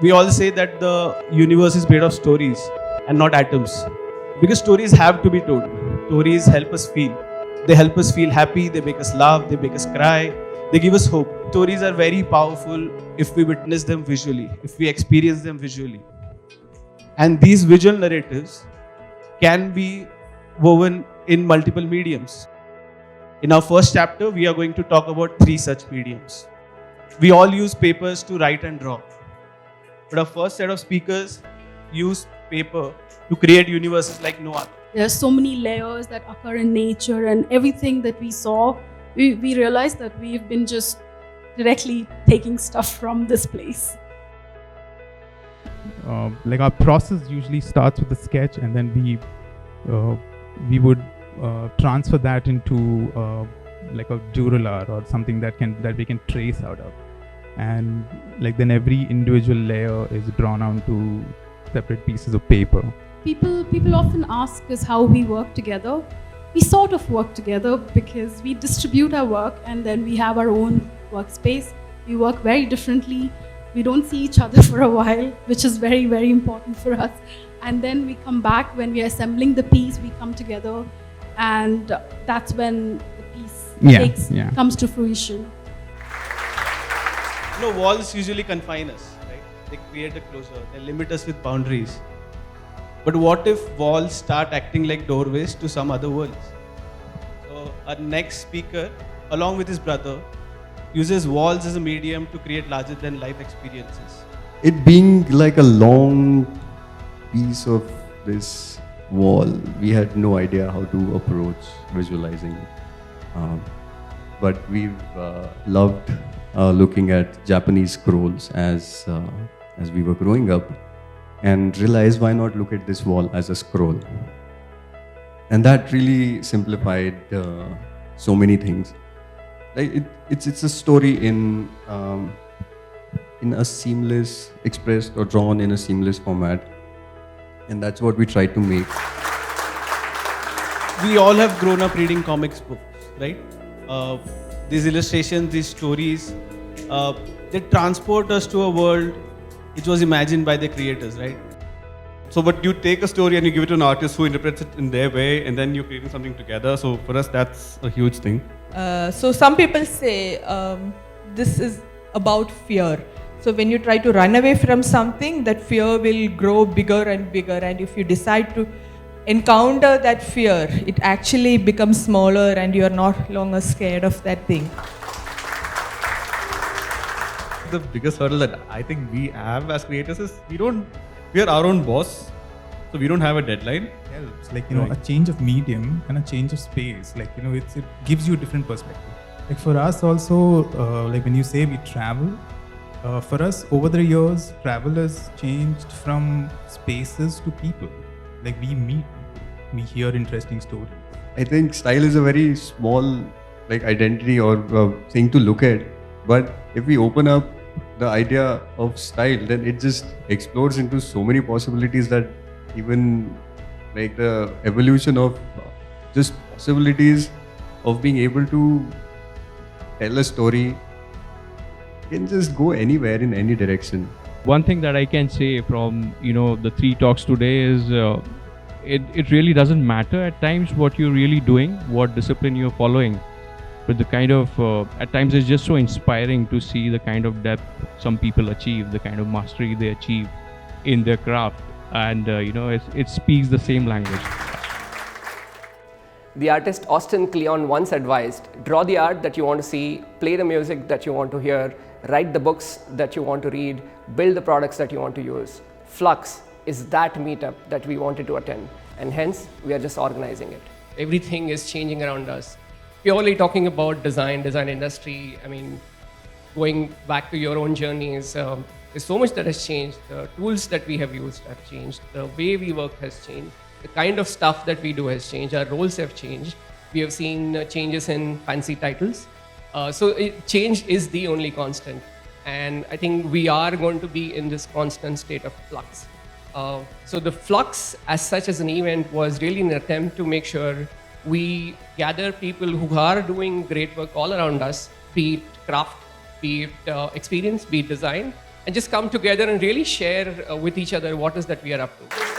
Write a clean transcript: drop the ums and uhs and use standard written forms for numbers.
We all say that the universe is made of stories and not atoms. Because stories have to be told. Stories help us feel. They help us feel happy, they make us laugh, they make us cry, they give us hope. Stories are very powerful if we witness them visually, if we experience them visually. And these visual narratives can be woven in multiple mediums. In our first chapter, we are going to talk about 3 such mediums. We all use papers to write and draw. But our first set of speakers use paper to create universes like no other. There are so many layers that occur in nature, and everything that we saw, we realized that we've been just directly taking stuff from this place. Like our process usually starts with a sketch, and then we would transfer that into like a Duralar or something that we can trace out of, and like then every individual layer is drawn onto separate pieces of paper. People often ask us how we work together. We sort of work together because we distribute our work and then we have our own workspace. We work very differently. We don't see each other for a while, which is very, very important for us. And then we come back when we are assembling the piece, we come together, and that's when the piece comes to fruition. Walls usually confine us, right? They create a closure, they limit us with boundaries. But what if walls start acting like doorways to some other worlds? So our next speaker, along with his brother, uses walls as a medium to create larger than life experiences. It being like a long piece of this wall, we had no idea how to approach visualizing it. But we've loved looking at Japanese scrolls as we were growing up, and realized why not look at this wall as a scroll. And that really simplified so many things. Like it's a story in a seamless, expressed or drawn in a seamless format, and that's what we try to make. We all have grown up reading comics books, right? These illustrations, these stories, they transport us to a world which was imagined by the creators, right? So, but you take a story and you give it to an artist who interprets it in their way, and then you're creating something together. So, for us, that's a huge thing. So, some people say this is about fear. So, when you try to run away from something, that fear will grow bigger and bigger. And if you decide to encounter that fear, it actually becomes smaller and you are not longer scared of that thing. The biggest hurdle that I think we have as creators is we are our own boss, so we don't have a deadline. Helps, like a change of medium and a change of space. Like it gives you a different perspective. Like for us also, like when you say we travel, for us over the years, travel has changed from spaces to people. Like we meet people, we hear interesting stories. I think style is a very small like identity or thing to look at, but if we open up the idea of style, then it just explodes into so many possibilities that even like the evolution of just possibilities of being able to tell a story can just go anywhere in any direction. One thing that I can say from the 3 talks today is it really doesn't matter at times what you're really doing, what discipline you're following. But the kind of, at times it's just so inspiring to see the kind of depth some people achieve, the kind of mastery they achieve in their craft. And, it speaks the same language. The artist Austin Kleon once advised, draw the art that you want to see, play the music that you want to hear, write the books that you want to read, build the products that you want to use. Flux is that meetup that we wanted to attend, and hence we are just organizing it. Everything is changing around us. Purely talking about design industry, I mean, going back to your own journeys, there's so much that has changed. The tools that we have used have changed. The way we work has changed. The kind of stuff that we do has changed. Our roles have changed. We have seen changes in fancy titles. Change is the only constant. And I think we are going to be in this constant state of flux. So the Flux as such as an event was really an attempt to make sure we gather people who are doing great work all around us, be it craft, be it experience, be it design, and just come together and really share with each other what is that we are up to.